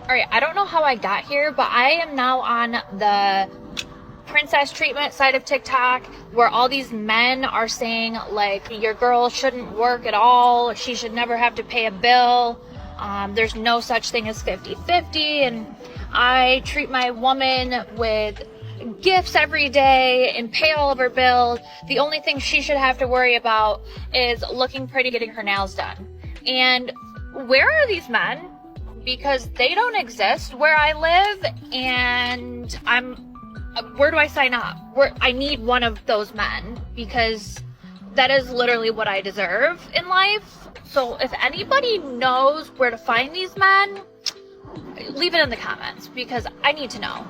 All right, I don't know how I got here, but I am now on the princess treatment side of TikTok where all these men are saying like your girl shouldn't work at all, she should never have to pay a bill, there's no such thing as 50-50, and I treat my woman with gifts every day and pay all of her bills. The only thing she should have to worry about is looking pretty, getting her nails done. And where are these men? Because they don't exist where I live, and where do I sign up? I need one of those men because that is literally what I deserve in life. So if anybody knows where to find these men, leave it in the comments because I need to know.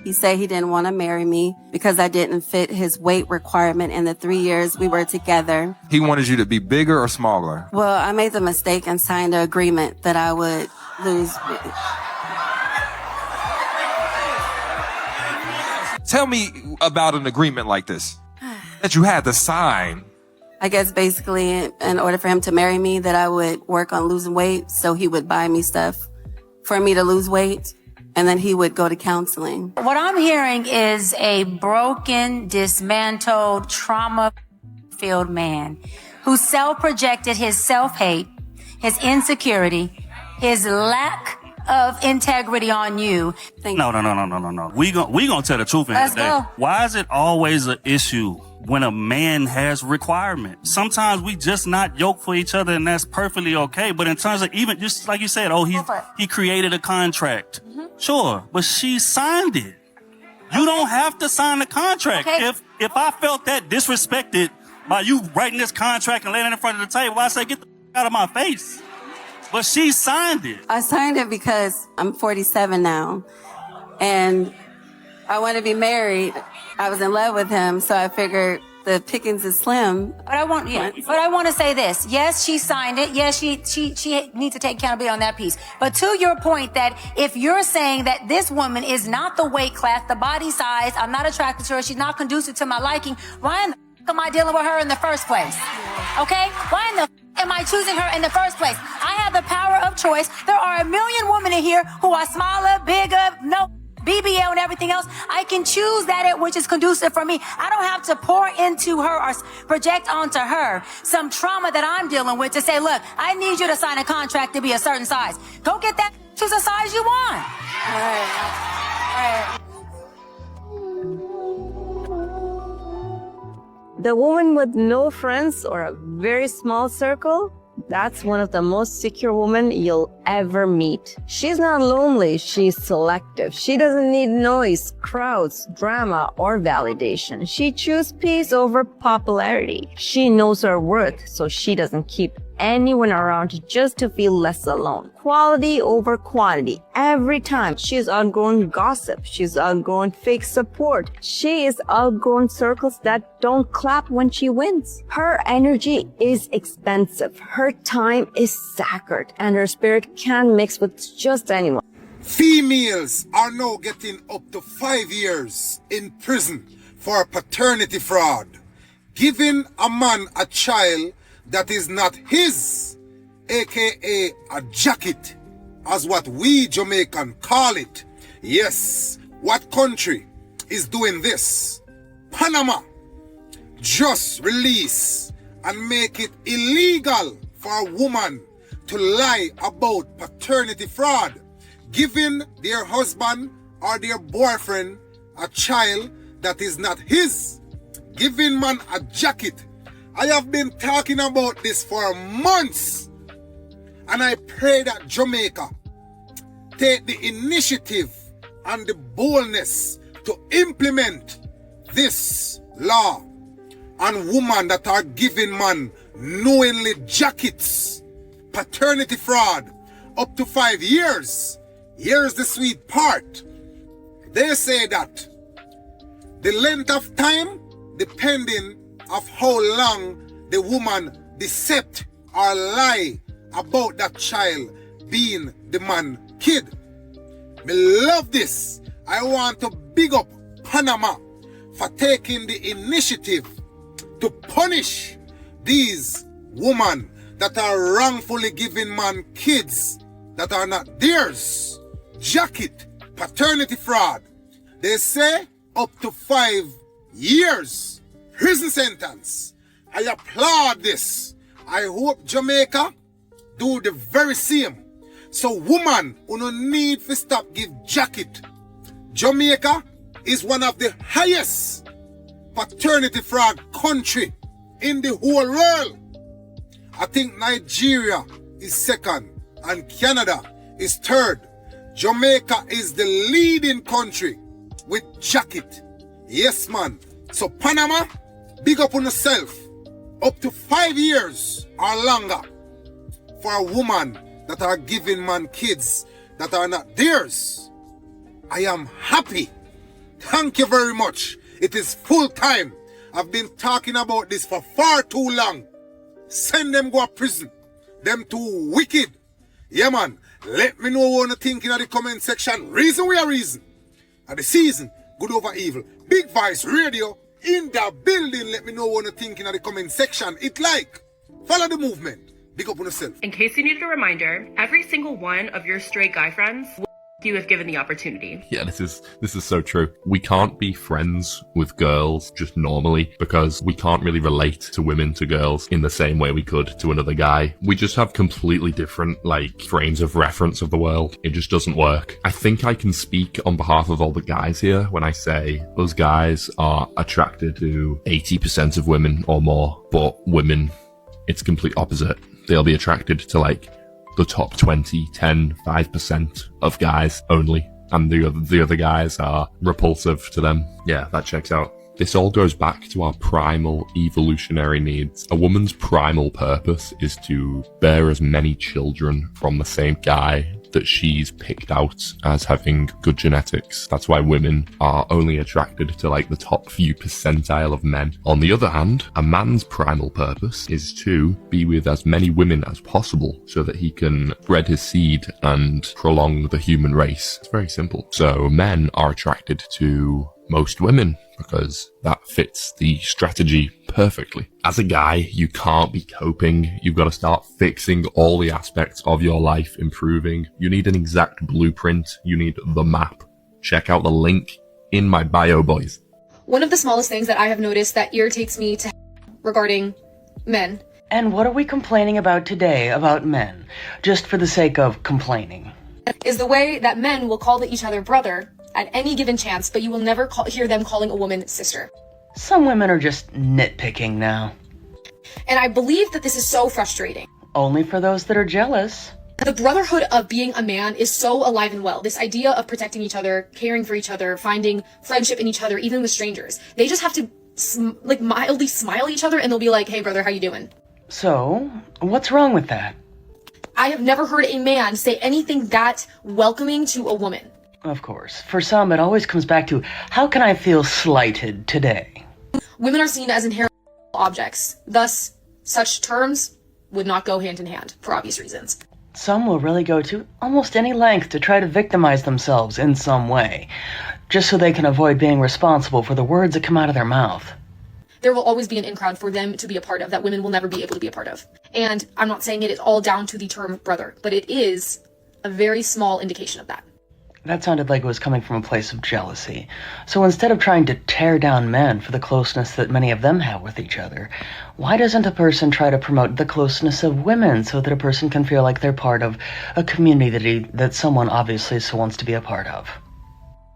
He said he didn't want to marry me because I didn't fit his weight requirement in the 3 years we were together. He wanted you to be bigger or smaller? Well, I made the mistake and signed an agreement that I would lose. Tell me about an agreement like this that you had to sign. I guess basically in order for him to marry me that I would work on losing weight so he would buy me stuff for me to lose weight. And then he would go to counseling. What I'm hearing is a broken, dismantled, trauma-filled man who self-projected his self-hate, his insecurity, his lack of integrity on you. No. We gonna tell the truth in Let's today. go. Why is it always an issue when a man has requirements? Sometimes we just not yoked for each other, and that's perfectly okay. But in terms of even just like you said, he created a contract. Sure, but she signed it. You don't have to sign the contract. Okay. If I felt that disrespected by you writing this contract and laying it in front of the table, I say get the out of my face. But she signed it. I signed it because I'm 47 now and I want to be married. I was in love with him, so I figured the pickings is slim. But I want to say this. Yes, she signed it. Yes, she needs to take accountability on that piece. But to your point that if you're saying that this woman is not the weight class, the body size, I'm not attracted to her, she's not conducive to my liking, why in the f- am I dealing with her in the first place? Okay? Why in the f- am I choosing her in the first place? I have the power of choice. There are a million women in here who are smaller, bigger, no BBL and everything else. I can choose that which is conducive for me. I don't have to pour into her or project onto her some trauma that I'm dealing with to say, look, I need you to sign a contract to be a certain size. Go get that to the size you want. All right. The woman with no friends or a very small circle, that's one of the most secure women you'll ever meet. She's not lonely, she's selective. She doesn't need noise, crowds, drama, or validation. She chooses peace over popularity. She knows her worth, so she doesn't keep anyone around just to feel less alone. Quality over quantity. Every time she's outgrown gossip. She's outgrown fake support. She is outgrown circles that don't clap when she wins. Her energy is expensive. Her time is sacred. And her spirit can't mix with just anyone. Females are now getting up to 5 years in prison for paternity fraud. Giving a man a child that is not his, aka a jacket, as what we Jamaican call it. Yes, what country is doing this? Panama just release and make it illegal for a woman to lie about paternity fraud, giving their husband or their boyfriend a child that is not his, giving man a jacket. I have been talking about this for months, and I pray that Jamaica take the initiative and the boldness to implement this law on women that are giving man knowingly jackets, paternity fraud, up to 5 years. Here's the sweet part. They say that the length of time depending of how long the woman decept or lie about that child being the man kid. Me love this. I want to big up Panama for taking the initiative to punish these women that are wrongfully giving man kids that are not theirs. jacket, paternity fraud. They say up to 5 years prison sentence. I applaud this. I hope Jamaica do the very same. So woman, you no need to stop give jacket. Jamaica is one of the highest paternity fraud country in the whole world. I think Nigeria is second and Canada is third. Jamaica is the leading country with jacket. Yes, man. So Panama, big up on yourself. Up to 5 years or longer for a woman that are giving man kids that are not theirs. I am happy. Thank you very much. It is full time. I've been talking about this for far too long. Send them go to prison. Them too wicked. Yeah, man. Let me know what you think in the comment section. Reason we are reason. At the season, good over evil. Big Voice Radio in the building. Let me know what you think in the comment section. It like. Follow the movement. Big up on yourself. In case you needed a reminder, every single one of your straight guy friends will you if given the opportunity. Yeah, this is so true. We can't be friends with girls just normally because we can't really relate to women, to girls in the same way we could to another guy. We just have completely different, frames of reference of the world. It just doesn't work. I think I can speak on behalf of all the guys here when I say those guys are attracted to 80% of women or more, but women, it's complete opposite. They'll be attracted to the top 20, 10, 5% of guys only. And the other guys are repulsive to them. Yeah, that checks out. This all goes back to our primal evolutionary needs. A woman's primal purpose is to bear as many children from the same guy that she's picked out as having good genetics. That's why women are only attracted to the top few percentile of men. On the other hand, a man's primal purpose is to be with as many women as possible so that he can bred his seed and prolong the human race. It's very simple. So men are attracted to most women because that fits the strategy perfectly. As a guy, you can't be coping. You've got to start fixing all the aspects of your life, improving. You need an exact blueprint. You need the map. Check out the link in my bio, boys. One of the smallest things that I have noticed that irritates me regarding men. And what are we complaining about today about men? Just for the sake of complaining. Is the way that men will call each other brother at any given chance, but you will never hear them calling a woman sister. Some women are just nitpicking now. And I believe that this is so frustrating. Only for those that are jealous. The brotherhood of being a man is so alive and well. This idea of protecting each other, caring for each other, finding friendship in each other, even with strangers. They just have to mildly smile at each other and they'll be like, hey brother, how you doing? So, what's wrong with that? I have never heard a man say anything that welcoming to a woman. Of course. For some, it always comes back to, how can I feel slighted today? Women are seen as inherent objects. Thus, such terms would not go hand in hand, for obvious reasons. Some will really go to almost any length to try to victimize themselves in some way, just so they can avoid being responsible for the words that come out of their mouth. There will always be an in-crowd for them to be a part of that women will never be able to be a part of. And I'm not saying it is all down to the term brother, but it is a very small indication of that. That sounded like it was coming from a place of jealousy. So instead of trying to tear down men for the closeness that many of them have with each other, why doesn't a person try to promote the closeness of women so that a person can feel like they're part of a community that someone obviously so wants to be a part of?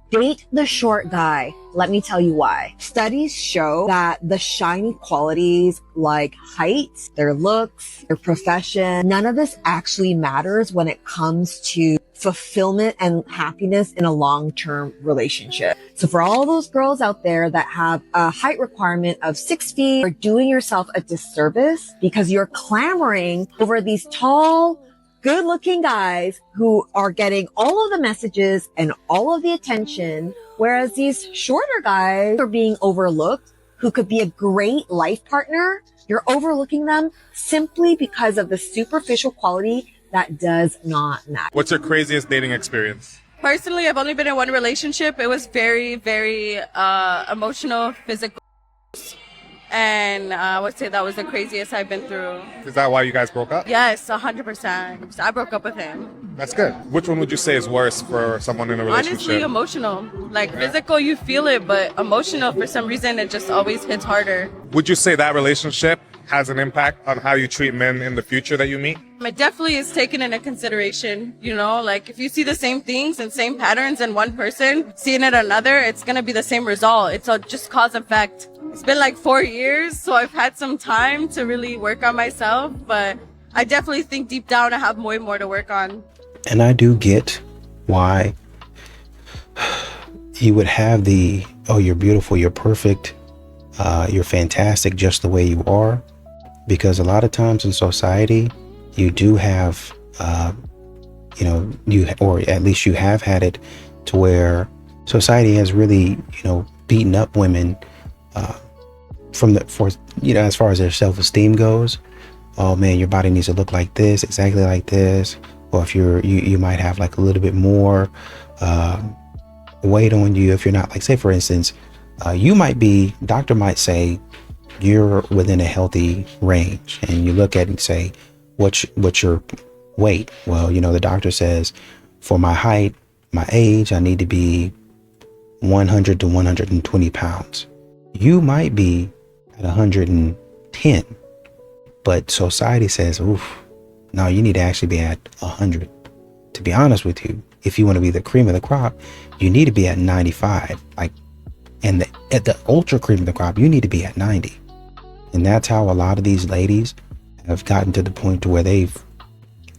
Date the short guy. Let me tell you why. Studies show that the shiny qualities like height, their looks, their profession, none of this actually matters when it comes to fulfillment and happiness in a long-term relationship. So for all those girls out there that have a height requirement of 6 feet, you're doing yourself a disservice because you're clamoring over these tall, good-looking guys who are getting all of the messages and all of the attention, whereas these shorter guys are being overlooked who could be a great life partner. You're overlooking them simply because of the superficial quality that does not matter. What's your craziest dating experience? Personally, I've only been in one relationship. It was very, very emotional, physical. And I would say that was the craziest I've been through. Is that why you guys broke up? Yes, 100%. I broke up with him. That's good. Which one would you say is worse for someone in a relationship? Honestly, emotional. Like physical, you feel it, but emotional, for some reason, it just always hits harder. Would you say that relationship has an impact on how you treat men in the future that you meet? It definitely is taken into consideration, you know, like if you see the same things and same patterns in one person, seeing it another, it's going to be the same result. It's just cause effect. It's been like 4 years, so I've had some time to really work on myself, but I definitely think deep down I have way more to work on. And I do get why you would have the, oh, you're beautiful, you're perfect, you're fantastic just the way you are. Because a lot of times in society, you do have, or at least you have had it to where society has really, beaten up women as far as their self-esteem goes. Oh man, your body needs to look like this, exactly like this. Or if you might have like a little bit more weight on you if you're not, like, say for instance, doctor might say you're within a healthy range, and you look at it and say, what's your weight? Well, the doctor says for my height, my age, I need to be 100 to 120 pounds. You might be at 110, but society says, oof, no, you need to actually be at 100. To be honest with you, if you want to be the cream of the crop, you need to be at 95. And at the ultra cream of the crop, you need to be at 90. And that's how a lot of these ladies have gotten to the point to where they've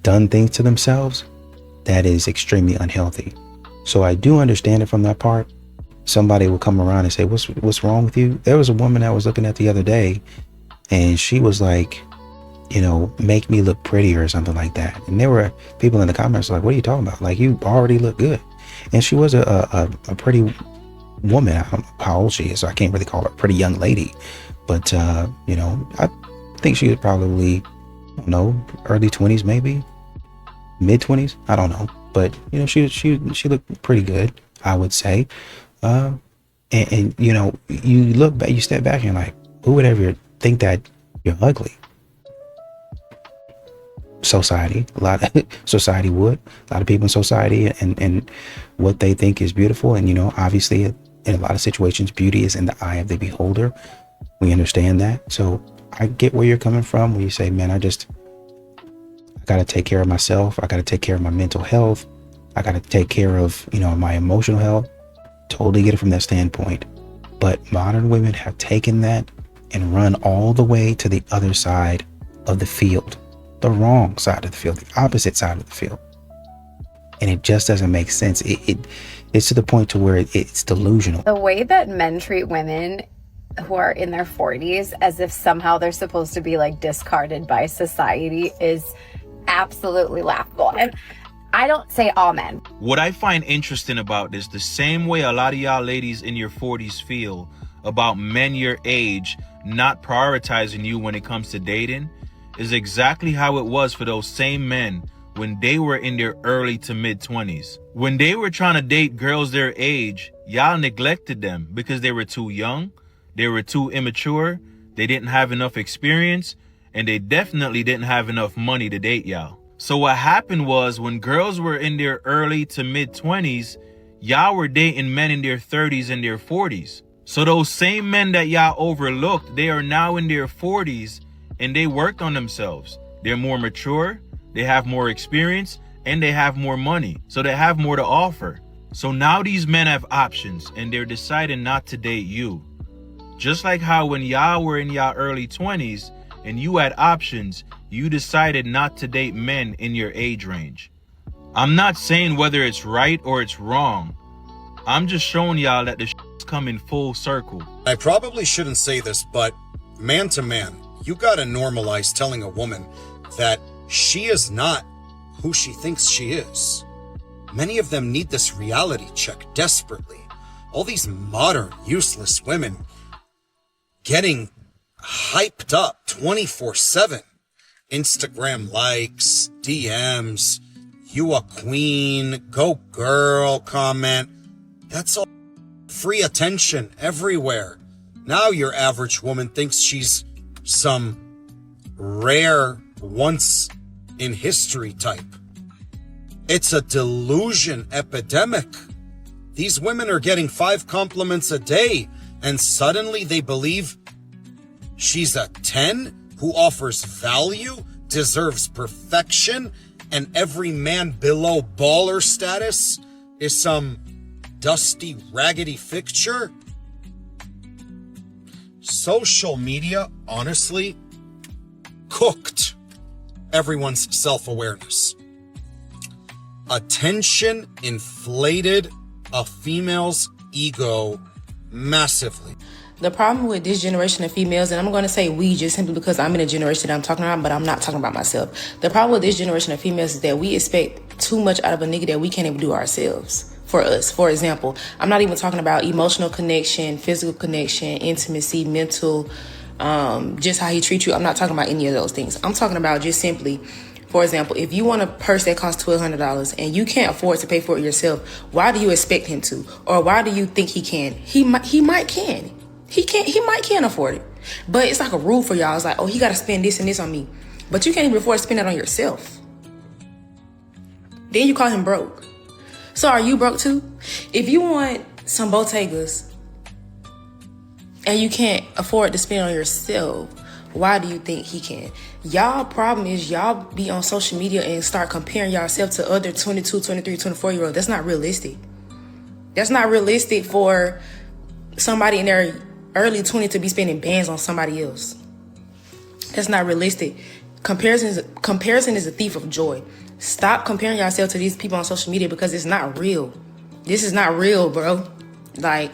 done things to themselves that is extremely unhealthy. So I do understand it from that part. Somebody will come around and say, what's wrong with you? There was a woman I was looking at the other day, and she was like, make me look pretty or something like that. And there were people in the comments like, what are you talking about? Like, you already look good. And she was a pretty woman. I don't know how old she is, so I can't really call her a pretty young lady. But, I think she was probably, early 20s, maybe mid 20s. I don't know. But, she looked pretty good, I would say. And you look back, you step back and you're like, who would ever think that you're ugly? Society, society would. A lot of people in society and what they think is beautiful. And, obviously in a lot of situations, beauty is in the eye of the beholder. We understand that. So I get where you're coming from when you say, man, I got to take care of myself. I got to take care of my mental health. I got to take care of, my emotional health. Totally get it from that standpoint. But modern women have taken that and run all the way to the other side of the field, the wrong side of the field, the opposite side of the field. And it just doesn't make sense. It's to the point to where it's delusional. The way that men treat women who are in their 40s as if somehow they're supposed to be like discarded by society is absolutely laughable. And I don't say all men. What I find interesting about this, the same way a lot of y'all ladies in your 40s feel about men your age not prioritizing you when it comes to dating, is exactly how it was for those same men when they were in their early to mid 20s. When they were trying to date girls their age, y'all neglected them because they were too young, they were too immature, they didn't have enough experience, and they definitely didn't have enough money to date y'all. So what happened was, when girls were in their early to mid 20s, y'all were dating men in their 30s and their 40s. So those same men that y'all overlooked, they are now in their 40s and they worked on themselves. They're more mature, they have more experience, and they have more money. So they have more to offer. So now these men have options and they're deciding not to date you. Just like how when y'all were in y'all early 20s and you had options, you decided not to date men in your age range. I'm not saying whether it's right or it's wrong. I'm just showing y'all that the shit's coming full circle. I probably shouldn't say this, but man to man, you gotta normalize telling a woman that she is not who she thinks she is. Many of them need this reality check desperately. All these modern, useless women getting hyped up 24/7. Instagram likes, DMs, you a queen, go girl comment. That's all free attention everywhere. Now your average woman thinks she's some rare, once in history type. It's a delusion epidemic. These women are getting 5 compliments a day, and suddenly they believe she's a 10 who offers value, deserves perfection, and every man below baller status is some dusty, raggedy fixture. Social media, honestly, cooked everyone's self-awareness. Attention inflated a female's ego massively. The problem with this generation of females, and I'm going to say we just simply because I'm in a generation that I'm talking about, but I'm not talking about myself. The problem with this generation of females is that we expect too much out of a nigga that we can't even do ourselves for us. For example, I'm not even talking about emotional connection, physical connection, intimacy, mental, just how he treats you. I'm not talking about any of those things. I'm talking about just simply, for example, if you want a purse that costs $1,200 and you can't afford to pay for it yourself, why do you expect him to? Or why do you think he can? He might can. He might can't afford it. But it's like a rule for y'all. It's like, oh, he got to spend this and this on me. But you can't even afford to spend that on yourself. Then you call him broke. So are you broke too? If you want some Bottegas and you can't afford to spend on yourself, why do you think he can? Y'all problem is y'all be on social media and start comparing yourself to other 22, 23, 24-year-olds. That's not realistic. That's not realistic for somebody in their early 20s to be spending bands on somebody else. That's not realistic. Comparison is a thief of joy. Stop comparing yourself to these people on social media because it's not real. This is not real, bro. Like,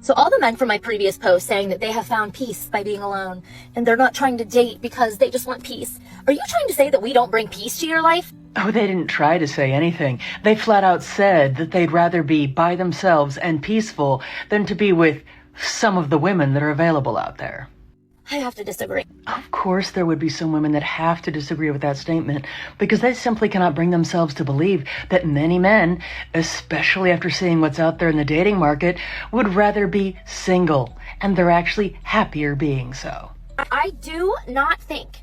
so all the men from my previous post saying that they have found peace by being alone and they're not trying to date because they just want peace. Are you trying to say that we don't bring peace to your life? Oh, they didn't try to say anything. They flat out said that they'd rather be by themselves and peaceful than to be with some of the women that are available out there. I have to disagree. Of course there would be some women that have to disagree with that statement because they simply cannot bring themselves to believe that many men, especially after seeing what's out there in the dating market, would rather be single, and they're actually happier being so. I do not think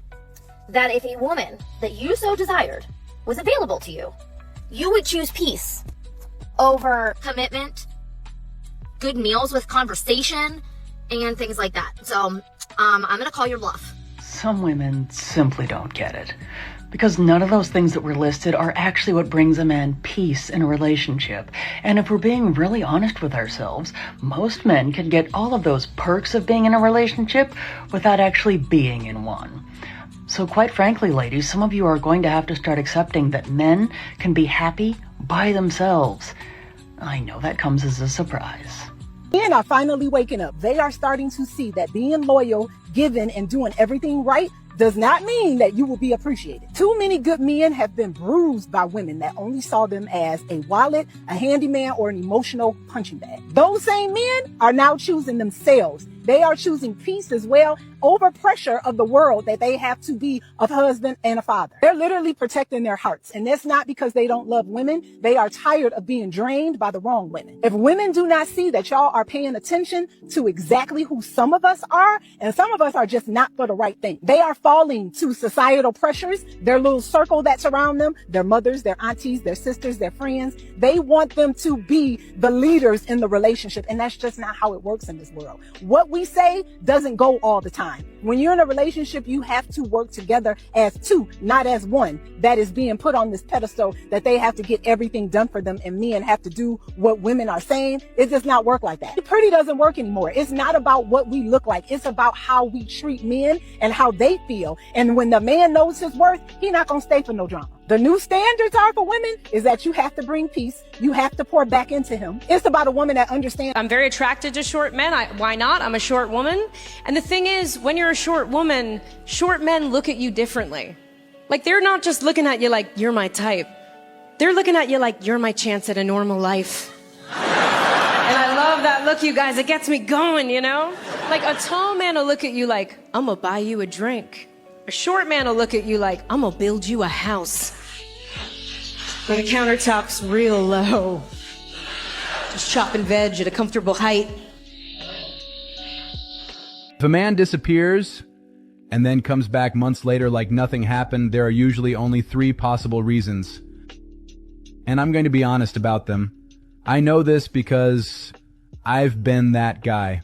that if a woman that you so desired was available to you, you would choose peace over commitment, good meals with conversation, and things like that. So I'm gonna call your bluff. Some women simply don't get it. Because none of those things that were listed are actually what brings a man peace in a relationship. And if we're being really honest with ourselves, most men can get all of those perks of being in a relationship without actually being in one. So quite frankly, ladies, some of you are going to have to start accepting that men can be happy by themselves. I know that comes as a surprise. Men are finally waking up. They are starting to see that being loyal, giving, and doing everything right does not mean that you will be appreciated. Too many good men have been bruised by women that only saw them as a wallet, a handyman, or an emotional punching bag. Those same men are now choosing themselves. They are choosing peace as well over pressure of the world that they have to be a husband and a father. They're literally protecting their hearts. And that's not because they don't love women. They are tired of being drained by the wrong women. If women do not see that y'all are paying attention to exactly who some of us are, and some of us are just not for the right thing. They are falling to societal pressures, their little circle that surround them, their mothers, their aunties, their sisters, their friends. They want them to be the leaders in the relationship. And that's just not how it works in this world. What we say doesn't go all the time. When you're in a relationship, you have to work together as two, not as one that is being put on this pedestal that they have to get everything done for them and men have to do what women are saying. It does not work like that. Pretty doesn't work anymore. It's not about what we look like. It's about how we treat men and how they feel. And when the man knows his worth, he's not going to stay for no drama. The new standards are for women is that you have to bring peace. You have to pour back into him. It's about a woman that understands. I'm very attracted to short men. Why not? I'm a short woman. And the thing is, when you're a short woman, short men look at you differently. Like, they're not just looking at you like, you're my type. They're looking at you like, you're my chance at a normal life. And I love that look, you guys. It gets me going, you know? Like, a tall man will look at you like, I'm gonna buy you a drink. A short man will look at you like, I'm gonna build you a house. Where the countertop's real low. Just chopping veg at a comfortable height. If a man disappears and then comes back months later like nothing happened, there are usually only 3 possible reasons. And I'm going to be honest about them. I know this because I've been that guy.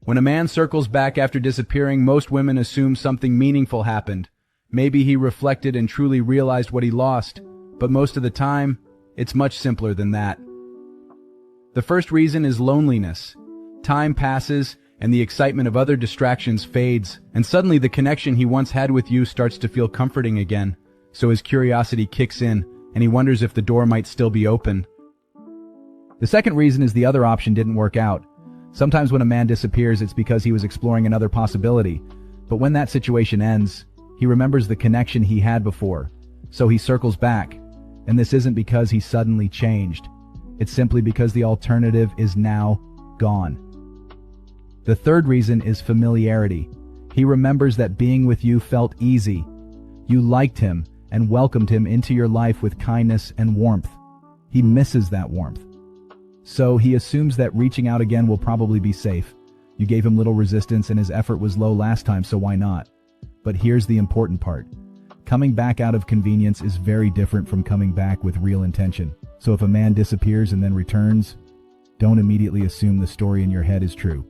When a man circles back after disappearing, most women assume something meaningful happened. Maybe he reflected and truly realized what he lost, but most of the time, it's much simpler than that. The first reason is loneliness. Time passes, and the excitement of other distractions fades, and suddenly the connection he once had with you starts to feel comforting again, so his curiosity kicks in, and he wonders if the door might still be open. The second reason is the other option didn't work out. Sometimes when a man disappears, it's because he was exploring another possibility, but when that situation ends, he remembers the connection he had before, so he circles back, and this isn't because he suddenly changed. It's simply because the alternative is now gone. The third reason is familiarity. He remembers that being with you felt easy. You liked him and welcomed him into your life with kindness and warmth. He misses that warmth. So he assumes that reaching out again will probably be safe. You gave him little resistance and his effort was low last time, so why not? But here's the important part. Coming back out of convenience is very different from coming back with real intention. So if a man disappears and then returns, don't immediately assume the story in your head is true.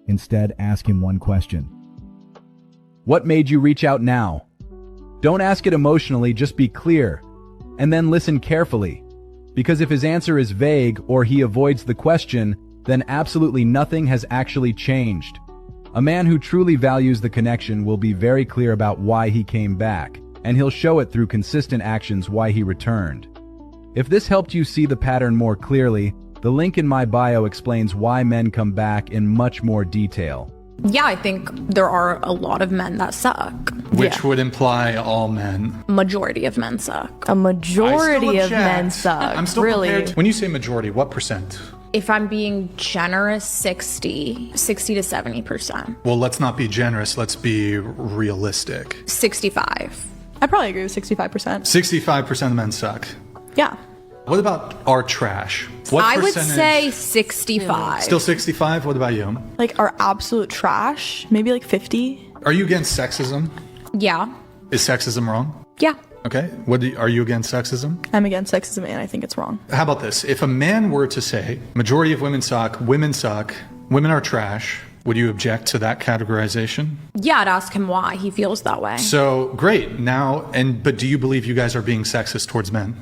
Instead, ask him one question. What made you reach out now? Don't ask it emotionally, just be clear. And then listen carefully. Because if his answer is vague or he avoids the question, then absolutely nothing has actually changed. A man who truly values the connection will be very clear about why he came back, and he'll show it through consistent actions why he returned. If this helped you see the pattern more clearly, the link in my bio explains why men come back in much more detail. Yeah, I think there are a lot of men that suck. Which would imply all men. Majority of men suck. A majority of men suck. I'm still really. prepared. When you say majority, what percent? If I'm being generous, 60 to 70%. Well, let's not be generous. Let's be realistic. 65. I'd probably agree with 65%. 65% of men suck. Yeah. What about our trash? What I would percentage? say 65. Still 65? What about you? Like our absolute trash, maybe like 50. Are you against sexism? Yeah. Is sexism wrong? Yeah. Okay. Are you against sexism? I'm against sexism and I think it's wrong. How about this? If a man were to say, majority of women suck, women are trash, would you object to that categorization? Yeah, I'd ask him why he feels that way. So, great. But do you believe you guys are being sexist towards men?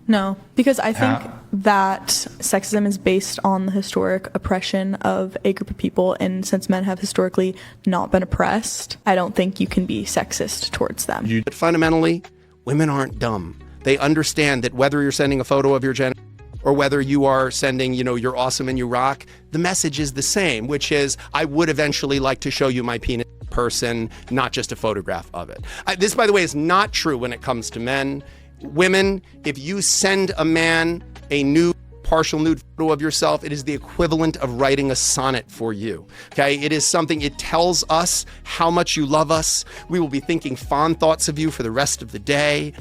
No, because I think that sexism is based on the historic oppression of a group of people, and since men have historically not been oppressed, I don't think you can be sexist towards them. But fundamentally, women aren't dumb. They understand that whether you're sending a photo of your gender or whether you are sending, you're awesome and you rock, the message is the same, which is, I would eventually like to show you my penis in person, not just a photograph of it. This, by the way, is not true when it comes to men. Women, if you send a man a partial nude photo of yourself, it is the equivalent of writing a sonnet for you. Okay? It is something, it tells us how much you love us. We will be thinking fond thoughts of you for the rest of the day.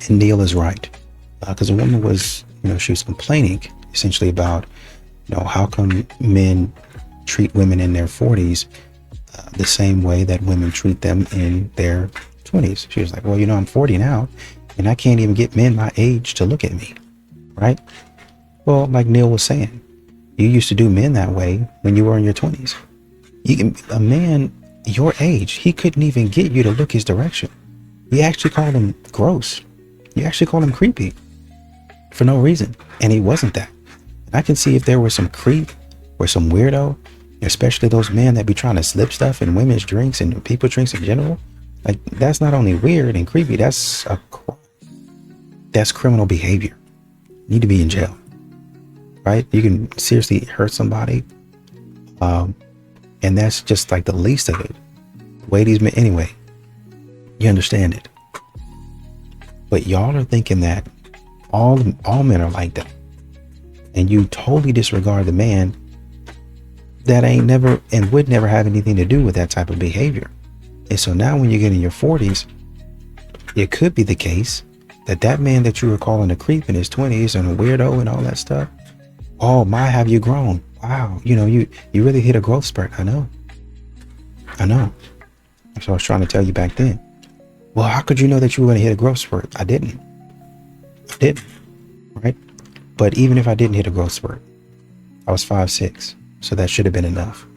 And Neil is right. Because a woman was, she was complaining essentially about, how come men treat women in their 40s the same way that women treat them in their 20s. She was like, well, I'm 40 now and I can't even get men my age to look at me, right? Well, like Neil was saying, you used to do men that way when you were in your 20s. A man your age, he couldn't even get you to look his direction. You actually called him gross. You actually called him creepy for no reason. And he wasn't that. And I can see if there was some creep or some weirdo, especially those men that be trying to slip stuff in women's drinks and people drinks in general. Like, that's not only weird and creepy, that's criminal behavior. You need to be in jail, right? You can seriously hurt somebody. And that's just like the least of it. The way these men, anyway, you understand it. But y'all are thinking that all men are like that. And you totally disregard the man that ain't never and would never have anything to do with that type of behavior. And so now when you get in your 40s, it could be the case that man that you were calling a creep in his 20s and a weirdo and all that stuff, Oh my, have you grown? Wow, you know, you really hit a growth spurt. I know. That's what I was trying to tell you back then. Well, how could you know that you were going to hit a growth spurt? I didn't. Right? But even if I didn't hit a growth spurt, I was 5'6", so that should have been enough.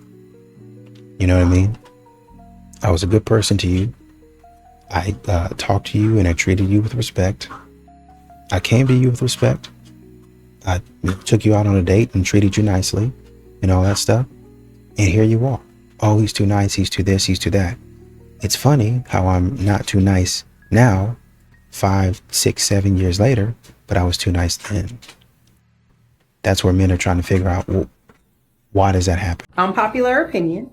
You know what I mean? I was a good person to you. I talked to you and I treated you with respect. I came to you with respect. I took you out on a date and treated you nicely and all that stuff. And here you are. Oh, he's too nice. He's too this. He's too that. It's funny how I'm not too nice now, 5, 6, 7 years later, but I was too nice then. That's where men are trying to figure out, well, why does that happen? Unpopular opinion.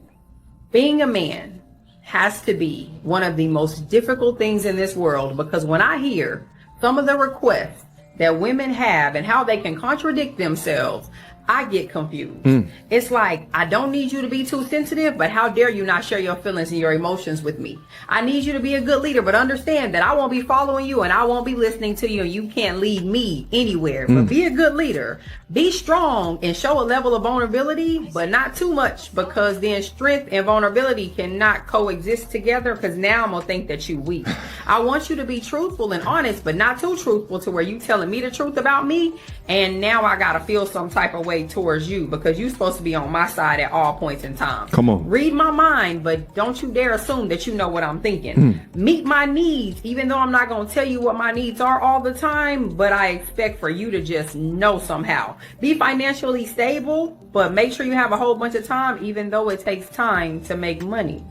Being a man has to be one of the most difficult things in this world, because when I hear some of the requests that women have and how they can contradict themselves, I get confused. It's like, I don't need you to be too sensitive, but how dare you not share your feelings and your emotions with me? I need you to be a good leader, but understand that I won't be following you and I won't be listening to you, and you can't lead me anywhere. But be a good leader. Be strong and show a level of vulnerability, but not too much, because then strength and vulnerability cannot coexist together, because now I'm going to think that you weak. I want you to be truthful and honest, but not too truthful to where you telling me the truth about me, and now I got to feel some type of way towards you, because you're supposed to be on my side at all points in time. Come on. Read my mind, but don't you dare assume that you know what I'm thinking. Meet my needs, even though I'm not going to tell you what my needs are all the time, but I expect for you to just know somehow. Be financially stable, but make sure you have a whole bunch of time, even though it takes time to make money.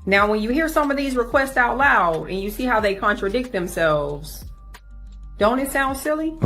Now, when you hear some of these requests out loud and you see how they contradict themselves, don't it sound silly?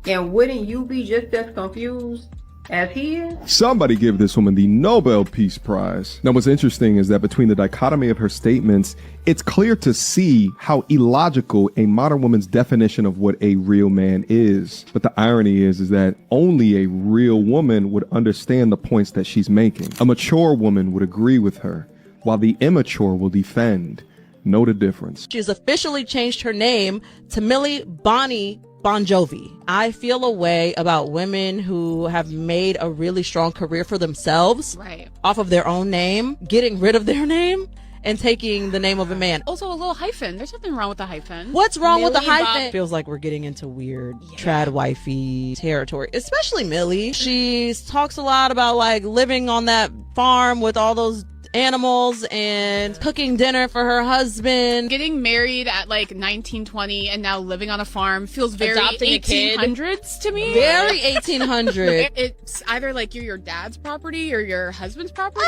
And wouldn't you be just as confused as he is? Somebody give this woman the Nobel Peace Prize. Now, what's interesting is that between the dichotomy of her statements, it's clear to see how illogical a modern woman's definition of what a real man is. But the irony is that only a real woman would understand the points that she's making. A mature woman would agree with her, while the immature will defend. Know the difference. She has officially changed her name to Millie Bonnie Bon Jovi. I feel a way about women who have made a really strong career for themselves off of their own name, getting rid of their name and taking the name of a man. Also, a little hyphen. There's nothing wrong with the hyphen. What's wrong with the Millie hyphen? Feels like we're getting into weird trad wifey territory, especially Millie. She talks a lot about like living on that farm with all those animals and cooking dinner for her husband. Getting married at like 19, 20 and now living on a farm feels very Adopting a kid. 1800s to me. Very 1800. It's either like you're your dad's property or your husband's property.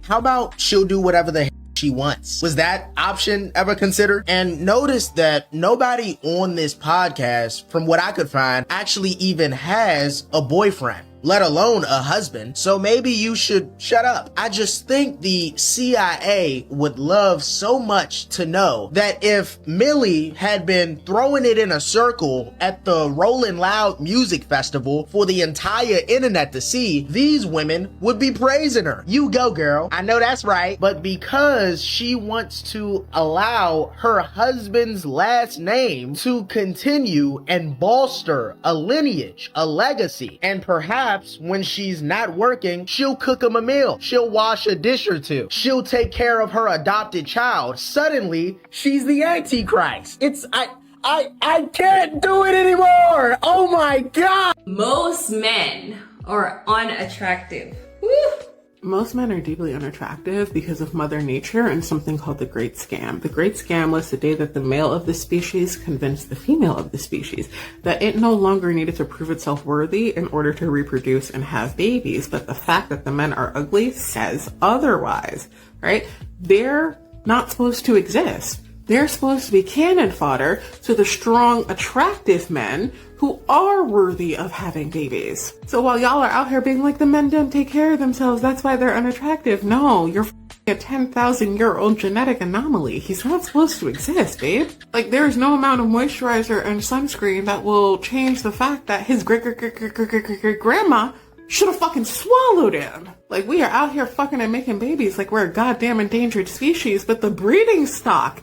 How about she'll do whatever the she wants? Was that option ever considered? And notice that nobody on this podcast, from what I could find, actually even has a boyfriend, let alone a husband. So maybe you should shut up. I just think the CIA would love so much to know that if Millie had been throwing it in a circle at the Rolling Loud Music Festival for the entire internet to see, these women would be praising her. You go, girl. I know that's right. But because she wants to allow her husband's last name to continue and bolster a lineage, a legacy, and perhaps when she's not working, she'll cook him a meal. She'll wash a dish or two. She'll take care of her adopted child. Suddenly, she's the Antichrist. I can't do it anymore. Oh my God. Most men are unattractive. Woo! Most men are deeply unattractive because of Mother Nature and something called the Great Scam. The Great Scam was the day that the male of the species convinced the female of the species that it no longer needed to prove itself worthy in order to reproduce and have babies. But the fact that the men are ugly says otherwise, right? They're not supposed to exist. They're supposed to be cannon fodder to the strong, attractive men who are worthy of having babies. So while y'all are out here being like the men don't take care of themselves, that's why they're unattractive. No, you're a 10,000-year-old genetic anomaly. He's not supposed to exist, babe. Like, there is no amount of moisturizer and sunscreen that will change the fact that his great-grandma should have fucking swallowed him. Like, we are out here fucking and making babies like we're a goddamn endangered species, but the breeding stock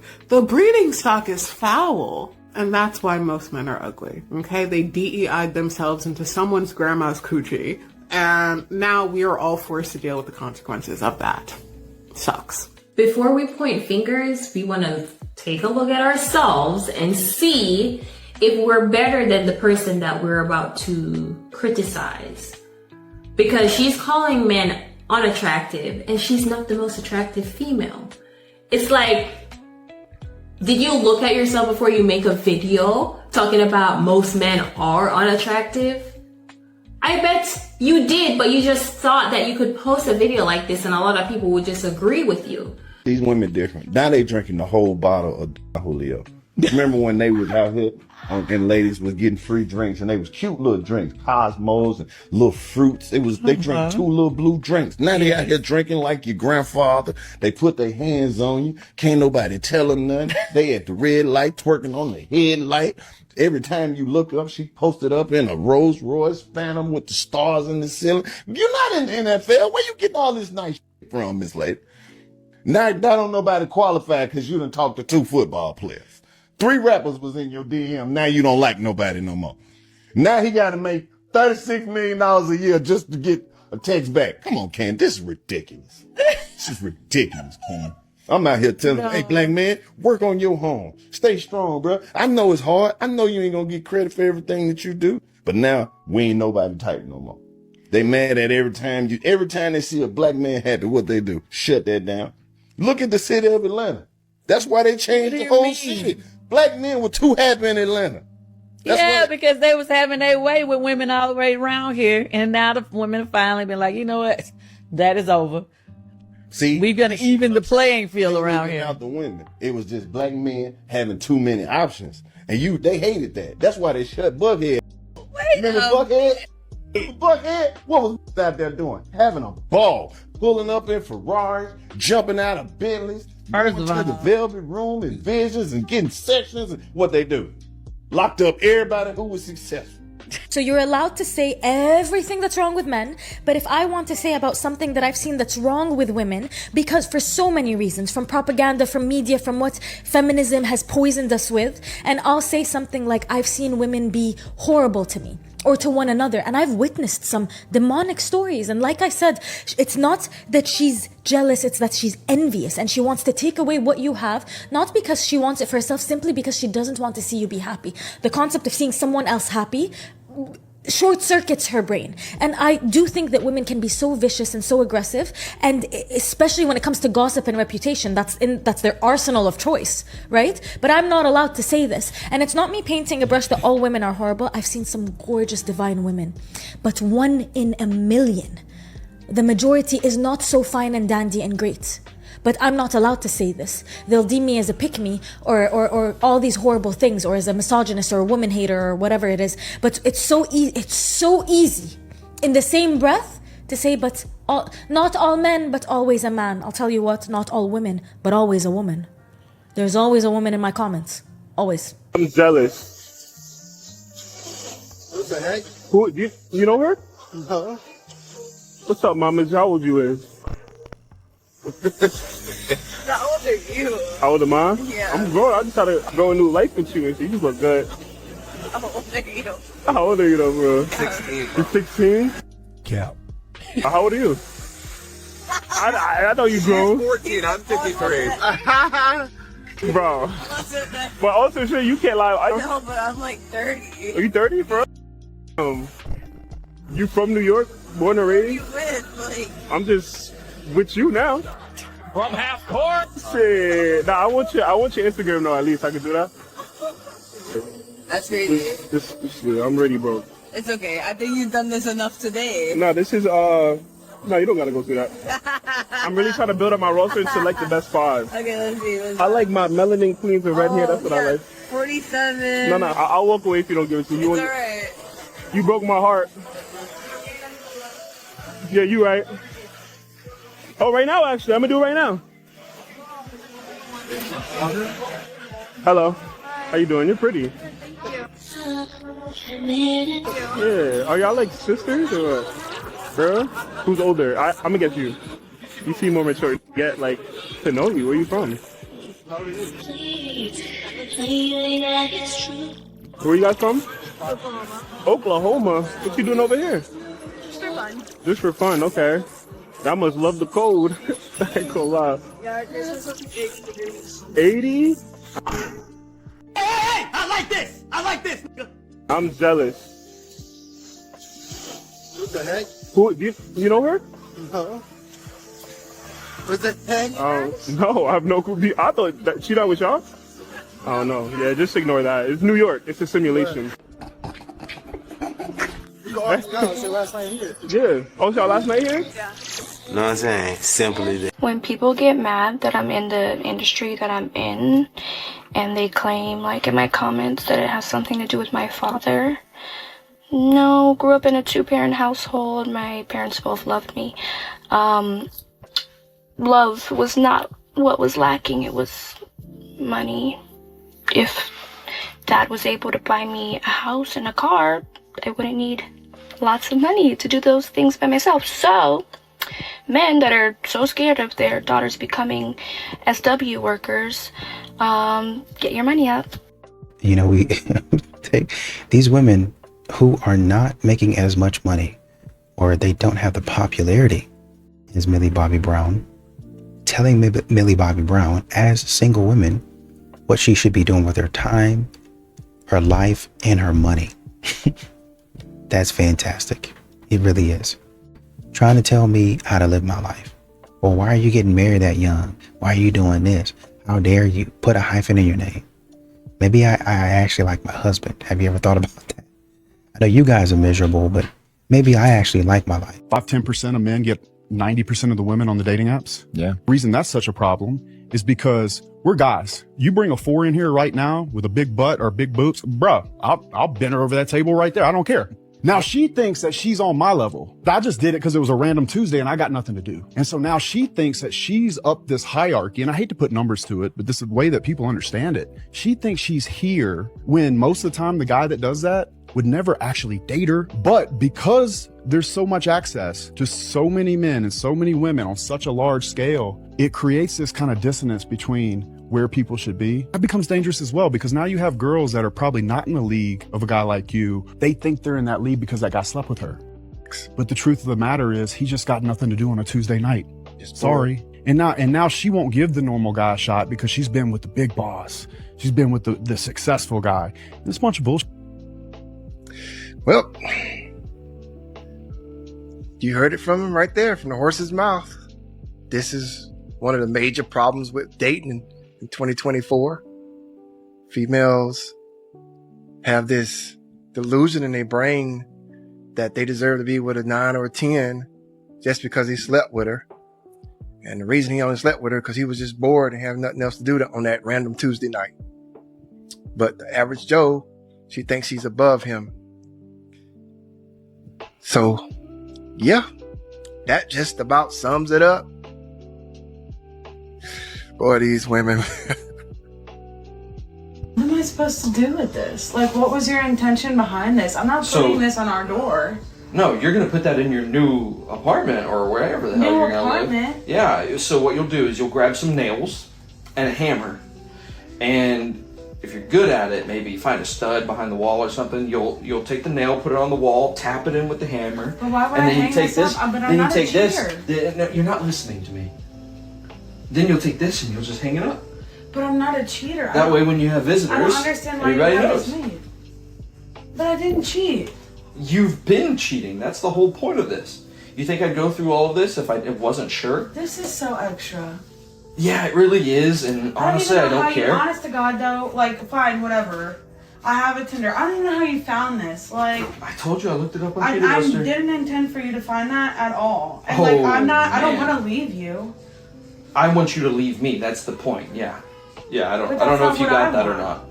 is foul. And that's why most men are ugly, okay? They DEI'd themselves into someone's grandma's coochie, and now we are all forced to deal with the consequences of that. Sucks. Before we point fingers, we want to take a look at ourselves and see if we're better than the person that we're about to criticize. Because she's calling men unattractive, and she's not the most attractive female. It's like, did you look at yourself before you make a video talking about most men are unattractive? I bet you did, but you just thought that you could post a video like this and a lot of people would just agree with you. These women different. Now they drinking the whole bottle of Julio. Remember when they was out here and ladies was getting free drinks and they was cute little drinks, Cosmos and little fruits. They drank 2 little blue drinks. Now they out here drinking like your grandfather. They put their hands on you. Can't nobody tell them nothing. They at the red light twerking on the headlight. Every time you look up, she posted up in a Rolls Royce Phantom with the stars in the ceiling. You're not in the NFL. Where you getting all this nice shit from, Miss Lady? Now don't nobody qualify because you done talked to 2 football players. 3 rappers was in your DM. Now you don't like nobody no more. Now he got to make $36 million a year just to get a text back. Come on, Ken. This is ridiculous. This is ridiculous, Ken. I'm out here telling you, hey, black man, work on your home. Stay strong, bro. I know it's hard. I know you ain't going to get credit for everything that you do. But now we ain't nobody type no more. They mad at every time they see a black man happy, what they do? Shut that down. Look at the city of Atlanta. That's why they changed the whole city. Black men were too happy in Atlanta. Because they was having their way with women all the way around here. And now the women have finally been like, you know what? That is over. See, we're going to even the playing field around here. Out the women. It was just black men having too many options. And they hated that. That's why they shut Buckhead. Remember Buckhead? Buckhead? What was out there doing? Having a ball. Pulling up in Ferraris, jumping out of Bentleys, going to the Velvet Room and Visions and getting sections. And what they do? Locked up everybody who was successful. So you're allowed to say everything that's wrong with men, but if I want to say about something that I've seen that's wrong with women, because for so many reasons, from propaganda, from media, from what feminism has poisoned us with, and I'll say something like, I've seen women be horrible to me or to one another, and I've witnessed some demonic stories. And like I said, it's not that she's jealous, it's that she's envious and she wants to take away what you have, not because she wants it for herself, simply because she doesn't want to see you be happy. The concept of seeing someone else happy short circuits her brain. And I do think that women can be so vicious and so aggressive, and especially when it comes to gossip and reputation, that's their arsenal of choice, right? But I'm not allowed to say this. And it's not me painting a brush that all women are horrible. I've seen some gorgeous divine women, but 1 in a million. The majority is not so fine and dandy and great. But I'm not allowed to say this. They'll deem me as a pick-me or all these horrible things, or as a misogynist or a woman hater or whatever it is. But it's so easy in the same breath to say, but not all men, but always a man. I'll tell you what, not all women, but always a woman. There's always a woman in my comments. Always. I'm jealous. What the heck? Who, you know her? No. What's up, mama? How old you is? How old are you? How old am I? Yeah. I'm grown. I just had to grow a new life with you, and you look good. How old are you? How old are you though, bro? 16. You're 16? Cap. How old are you? I know you grown. 14. I'm 53. Bro. But also, sure, you can't lie. No, but I'm like 30. Are you 30, bro? You from New York? Born and raised? You with? Like, I'm just with you now. from half court? Shit. Nah, I want your Instagram though, at least. I can do that. That's crazy. I'm ready, bro. It's okay. I think you've done this enough today. No, this is no, you don't gotta go through that. I'm really trying to build up my roster and select the best 5. Okay, let's see. I like my melanin queens with red hair. That's what I like. 47. No, I'll walk away if you don't give it to me. It's alright. You broke my heart. Yeah, you right. Oh, right now, actually. I'm gonna do it right now. Hello. How you doing? You're pretty. Yeah. Are y'all like sisters or what? Girl? Who's older? I'm gonna get you. You seem more mature. Get like to know you. Where you from? Where you guys from? Oklahoma. What you doing over here? Just for fun. Just for fun, okay. I must love the cold. I ain't gonna lie. Yeah, it's supposed to be 80 degrees. 80? Hey, I like this. I like this. I'm jealous. What the heck? Who? You know her? No. What the heck? No, I have no clue. I thought that she not with y'all. Oh no, yeah, just ignore that. It's New York. It's a simulation. Last night here. Yeah. Oh, y'all last night here? Yeah. Know what I'm saying? Simply that. When people get mad that I'm in the industry that I'm in, and they claim, like in my comments, that it has something to do with my father. No, grew up in a 2-parent household. My parents both loved me. Love was not what was lacking. It was money. If Dad was able to buy me a house and a car, I wouldn't need lots of money to do those things by myself. So men that are so scared of their daughters becoming SW workers, get your money up. You know, we take these women who are not making as much money, or they don't have the popularity as Millie Bobby Brown, telling Millie Bobby Brown as single women what she should be doing with her time, her life, and her money. That's fantastic. It really is. Trying to tell me how to live my life. Well, why are you getting married that young? Why are you doing this? How dare you put a hyphen in your name? Maybe I actually like my husband. Have you ever thought about that? I know you guys are miserable, but maybe I actually like my life. 5-10% of men get 90% of the women on the dating apps. Yeah. Reason that's such a problem is because we're guys. You bring a 4 in here right now with a big butt or big boobs, bruh, I'll bend her over that table right there. I don't care. Now she thinks that she's on my level. I just did it because it was a random Tuesday and I got nothing to do. And so now she thinks that she's up this hierarchy, and I hate to put numbers to it, but this is the way that people understand it. She thinks she's here when most of the time the guy that does that would never actually date her. But because there's so much access to so many men and so many women on such a large scale, it creates this kind of dissonance between where people should be. That becomes dangerous as well, because now you have girls that are probably not in the league of a guy like you. They think they're in that league because that guy slept with her. But the truth of the matter is he just got nothing to do on a Tuesday night. Sorry. And now she won't give the normal guy a shot because she's been with the big boss. She's been with the successful guy. This bunch of bullshit. Well, you heard it from him right there, from the horse's mouth. This is one of the major problems with dating in 2024. Females have this delusion in their brain that they deserve to be with a 9 or a 10 just because he slept with her. And the reason he only slept with her because he was just bored and have nothing else to do on that random Tuesday night. But the average Joe, she thinks she's above him. So, yeah, that just about sums it up. Boy, these women. What am I supposed to do with this? Like, what was your intention behind this? I'm not putting this on our door. No, you're going to put that in your new apartment or wherever the hell you're going to live. Yeah, so what you'll do is you'll grab some nails and a hammer, and if you're good at it, maybe find a stud behind the wall or something. You'll take the nail, put it on the wall, tap it in with the hammer. But why would and I then hang you take this this. up? But Then I'm you not take a this. cheater. No, you're not listening to me. Then you'll take this and you'll just hang it up. But I'm not a cheater. That way, when you have visitors, I don't understand why everybody you knows. knows me. But I didn't cheat. You've been cheating. That's the whole point of this. You think I'd go through all of this if I wasn't sure? This is so extra. Yeah, it really is, and honestly, I don't care. Honest to God, though, like, fine, whatever. I have a Tinder. I don't even know how you found this. Like, I told you I looked it up on I Tinder. didn't intend for you to find that at all. And like, I don't want to leave you. I want you to leave me. That's the point. Yeah, I don't But know that's if you not got what I that or not.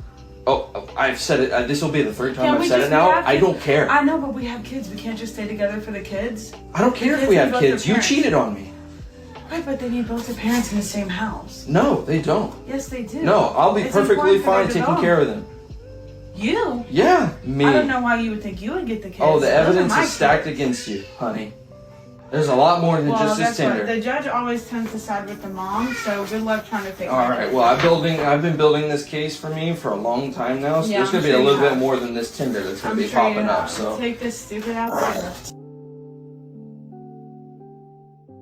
Oh, I've said it. This will be the third time Can't I've we said just it now. have I don't care. I know, but we have kids. We can't just stay together for the kids. I don't care if we have kids. You cheated on me. Right, but they need both their parents in the same house. No, they don't. Yes, they do. No, I'll be It's perfectly important for fine their taking care of them. You? Yeah, me. I don't know why you would think you would get the kids. Oh, the Those are evidence my is stacked kids. against you, honey. There's a lot more than Well, just this that's what Tinder. the judge always tends to side with the mom. So good luck trying to figure. All right. Well, I've been building this case for me for a long time now. So Yeah, there's gonna I'm be a sure little you bit have. more than this Tinder that's gonna I'm be sure you popping up. have. So Take this stupid out there.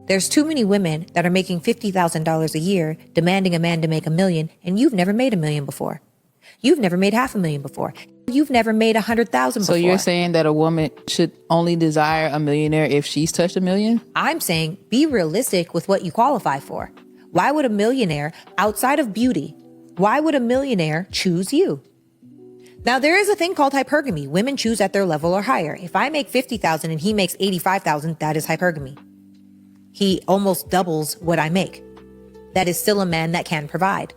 There's too many women that are making $50,000 a year, demanding a man to make $1 million, and you've never made $1 million before. You've never made $500,000 before. You've never made $100,000 before. So you're saying that a woman should only desire a millionaire if she's touched $1 million? I'm saying be realistic with what you qualify for. Why would a millionaire, outside of beauty, why would a millionaire choose you? Now, there is a thing called hypergamy. Women choose at their level or higher. If I make $50,000 and he makes $85,000, that is hypergamy. He almost doubles what I make. That is still a man that can provide.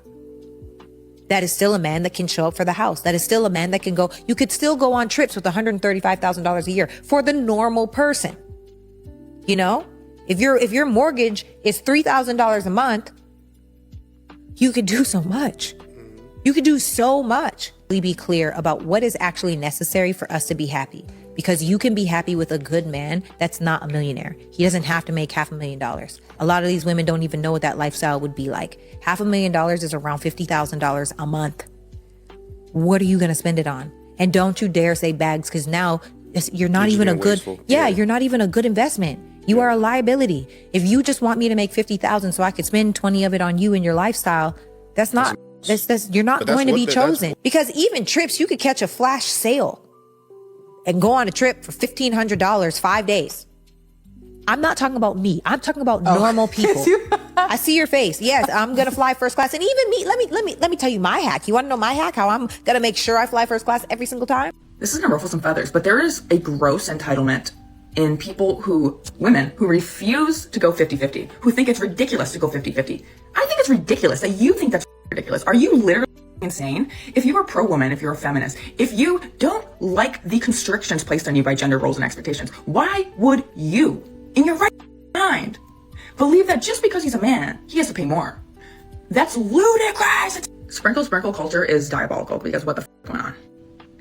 That is still a man that can show up for the house. That is still a man that can go. You could still go on trips with $135,000 a year for the normal person. You know, if your mortgage is $3,000 a month, you could do so much. You could do so much. Be clear about what is actually necessary for us to be happy. Because you can be happy with a good man that's not a millionaire. He doesn't have to make $500,000. A lot of these women don't even know what that lifestyle would be like. $500,000 is around $50,000 a month. What are you going to spend it on? And don't you dare say bags, because now you're not even a good, you're not even a good investment. You are a liability. If you just want me to make $50,000 so I could spend 20 of it on you and your lifestyle, that's not, you're not going to be chosen. Because even trips, you could catch a flash sale and go on a trip for $1,500, 5 days. I'm not talking about me. I'm talking about normal people. I see your face. Yes, I'm gonna fly first class. And even me, let me tell you my hack. You wanna know my hack? How I'm gonna make sure I fly first class every single time? This is gonna ruffle some feathers, but there is a gross entitlement in women who refuse to go 50-50, who think it's ridiculous to go 50-50. I think it's ridiculous that you think that's ridiculous. Are you literally insane? If you are pro-woman, if you're a feminist, if you don't like the constrictions placed on you by gender roles and expectations, why would you, in your right mind, believe that just because he's a man, he has to pay more? That's ludicrous. Sprinkle culture is diabolical because what the f is going on?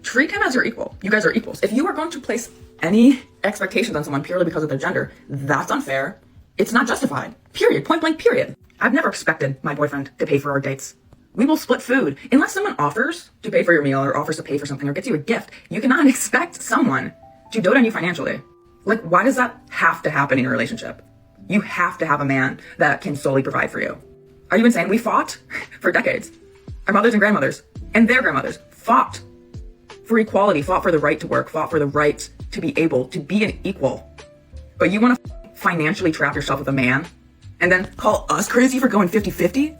Treat him as your equal. You guys are equals. If you are going to place any expectations on someone purely because of their gender, that's unfair. It's not justified. Period. Point blank, period. I've never expected my boyfriend to pay for our dates. We will split food. Unless someone offers to pay for your meal or offers to pay for something or gets you a gift, you cannot expect someone to dote on you financially. Like, why does that have to happen in your relationship? You have to have a man that can solely provide for you. Are you insane? We fought for decades. Our mothers and grandmothers and their grandmothers fought for equality, fought for the right to work, fought for the right to be able to be an equal. But you want to financially trap yourself with a man and then call us crazy for going 50-50?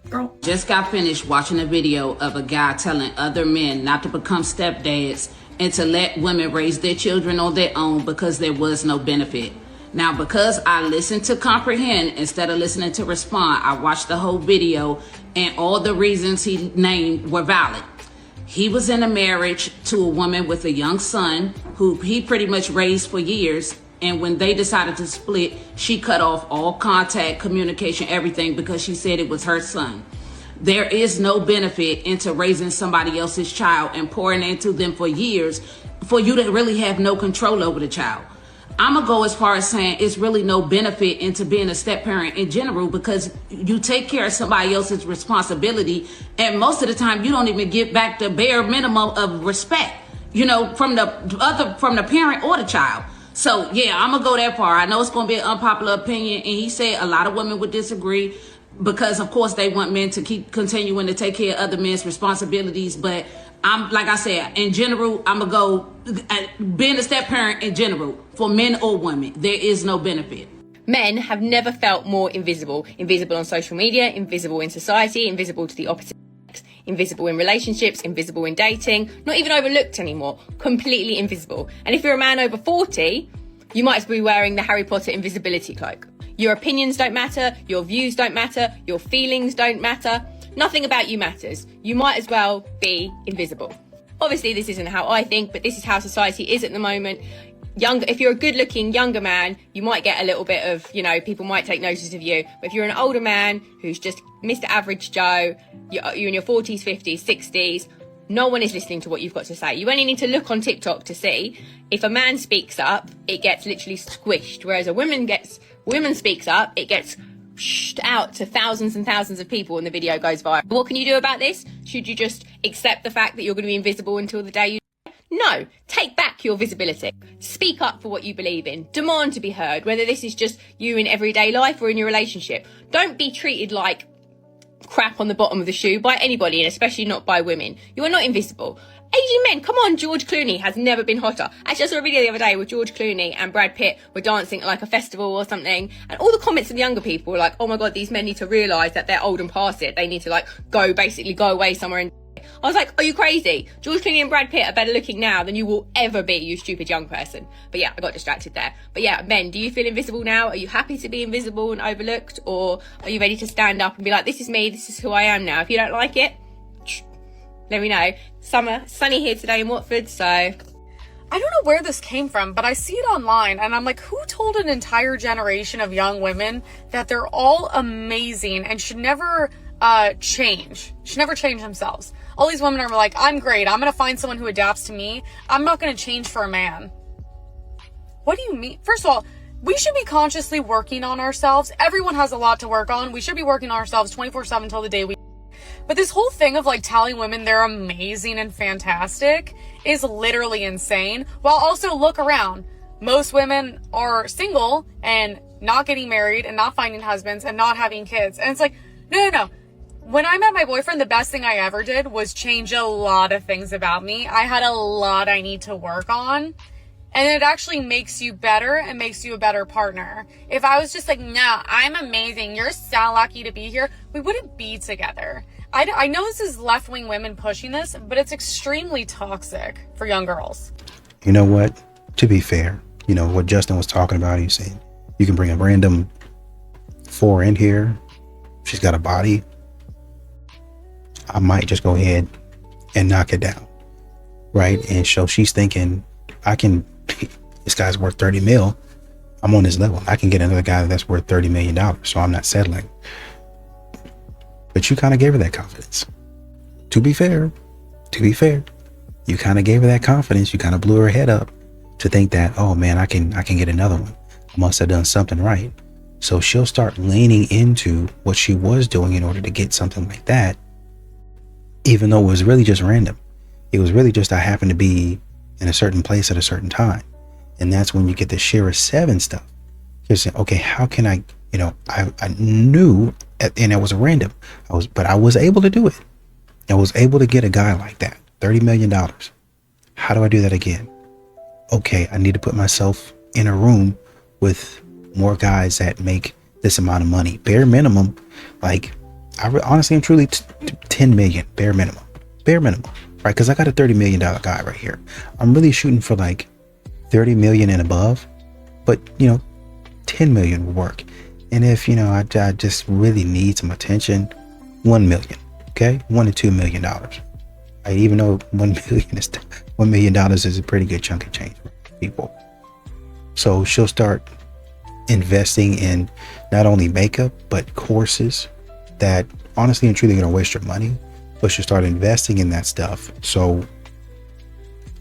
Girl. Just got finished watching a video of a guy telling other men not to become stepdads and to let women raise their children on their own because there was no benefit. Now, because I listened to comprehend instead of listening to respond, I watched the whole video and all the reasons he named were valid. He was in a marriage to a woman with a young son who he pretty much raised for years. And when they decided to split, she cut off all contact, communication, everything because she said it was her son. There is no benefit into raising somebody else's child and pouring into them for years for you to really have no control over the child. I'm going to go as far as saying it's really no benefit into being a step parent in general because you take care of somebody else's responsibility. And most of the time you don't even get back the bare minimum of respect, from the parent or the child. So, yeah, I'm going to go that far. I know it's going to be an unpopular opinion. And he said a lot of women would disagree because, of course, they want men to keep continuing to take care of other men's responsibilities. But like I said, in general, I'm going to go being a step parent in general for men or women. There is no benefit. Men have never felt more invisible. Invisible on social media, invisible in society, invisible to the opposite sex, invisible in relationships, invisible in dating, not even overlooked anymore, completely invisible. And if you're a man over 40, you might as well be wearing the Harry Potter invisibility cloak. Your opinions don't matter, your views don't matter, your feelings don't matter. Nothing about you matters. You might as well be invisible. Obviously, this isn't how I think, but this is how society is at the moment. If you're a good-looking younger man, you might get a little bit of, people might take notice of you. But if you're an older man who's just Mr. Average Joe, you're in your 40s, 50s, 60s, No one is listening to what you've got to say. You only need to look on TikTok to see if a man speaks up, it gets literally squished. Whereas a woman speaks up, it gets out to thousands and thousands of people and the video goes viral. What can you do about this? Should you just accept the fact that you're going to be invisible until the day you die? No, take back your visibility. Speak up for what you believe in. Demand to be heard, whether this is just you in everyday life or in your relationship. Don't be treated like crap on the bottom of the shoe by anybody, and especially not by women. You are not invisible. Asian men, come on, George Clooney has never been hotter. Actually, I saw a video the other day where George Clooney and Brad Pitt were dancing at like a festival or something, and all the comments from the younger people were like, oh my god, these men need to realise that they're old and past it. They need to like go away somewhere and I was like, are you crazy? George Clooney and Brad Pitt are better looking now than you will ever be, you stupid young person. But yeah, I got distracted there. But yeah, men, do you feel invisible now? Are you happy to be invisible and overlooked? Or are you ready to stand up and be like, this is me, this is who I am now? If you don't like it, let me know. Sunny here today in Watford, so... I don't know where this came from, but I see it online and I'm like, who told an entire generation of young women that they're all amazing and should never change themselves? All these women are like, I'm great, I'm gonna find someone who adapts to me, I'm not gonna change for a man. What do you mean? First of all, we should be consciously working on ourselves. Everyone has a lot to work on. We should be working on ourselves 24/7 till the day we... But this whole thing of like telling women they're amazing and fantastic is literally insane. While also look around. Most women are single and not getting married and not finding husbands and not having kids. And it's like, no. When I met my boyfriend, the best thing I ever did was change a lot of things about me. I had a lot I need to work on. And it actually makes you better and makes you a better partner. If I was just like, no, I'm amazing, you're so lucky to be here, we wouldn't be together. I know this is left-wing women pushing this, but it's extremely toxic for young girls. You know what? To be fair, you know what Justin was talking about, he said, you can bring a random 4 in here. She's got a body. I might just go ahead and knock it down. Right? And so she's thinking, this guy's worth 30 mil. I'm on this level. I can get another guy that's worth $30 million. So I'm not settling. But you kind of gave her that confidence. To be fair, you kind of gave her that confidence. You kind of blew her head up to think that, oh man, I can get another one. I must have done something right. So she'll start leaning into what she was doing in order to get something like that. Even though it was really just random. It was really just I happened to be in a certain place at a certain time. And that's when you get the Shira 7 stuff. You're saying, okay, how can I knew, and it was random. But I was able to do it. I was able to get a guy like that, $30 million. How do I do that again? Okay, I need to put myself in a room with more guys that make this amount of money. Bare minimum, like, honestly and truly, 10 million, bare minimum, right? Because I got a $30 million guy right here. I'm really shooting for like 30 million and above, but 10 million will work. And if I just really need some attention, 1 million, okay, $1 to $2 million. Right? Even though $1 million is a pretty good chunk of change for people. So she'll start investing in not only makeup but courses that honestly and truly gonna waste your money, but she'll start investing in that stuff. So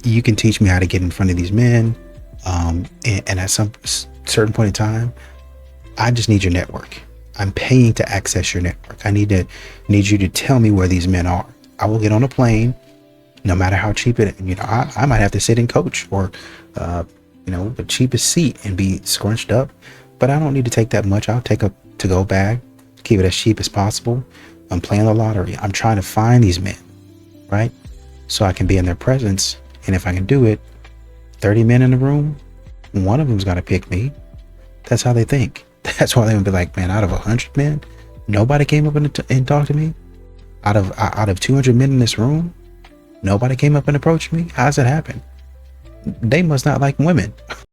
you can teach me how to get in front of these men, and at some certain point in time, I just need your network. I'm paying to access your network. I need you to tell me where these men are. I will get on a plane, no matter how cheap it is. I might have to sit in coach or the cheapest seat and be scrunched up, but I don't need to take that much. I'll take a to-go bag, keep it as cheap as possible. I'm playing the lottery. I'm trying to find these men, right? So I can be in their presence. And if I can do it, 30 men in the room, one of them's got to pick me. That's how they think. That's why they would be like, man, out of 100 men, nobody came up and talked to me. Out of 200 men in this room, nobody came up and approached me. How does that happen? They must not like women,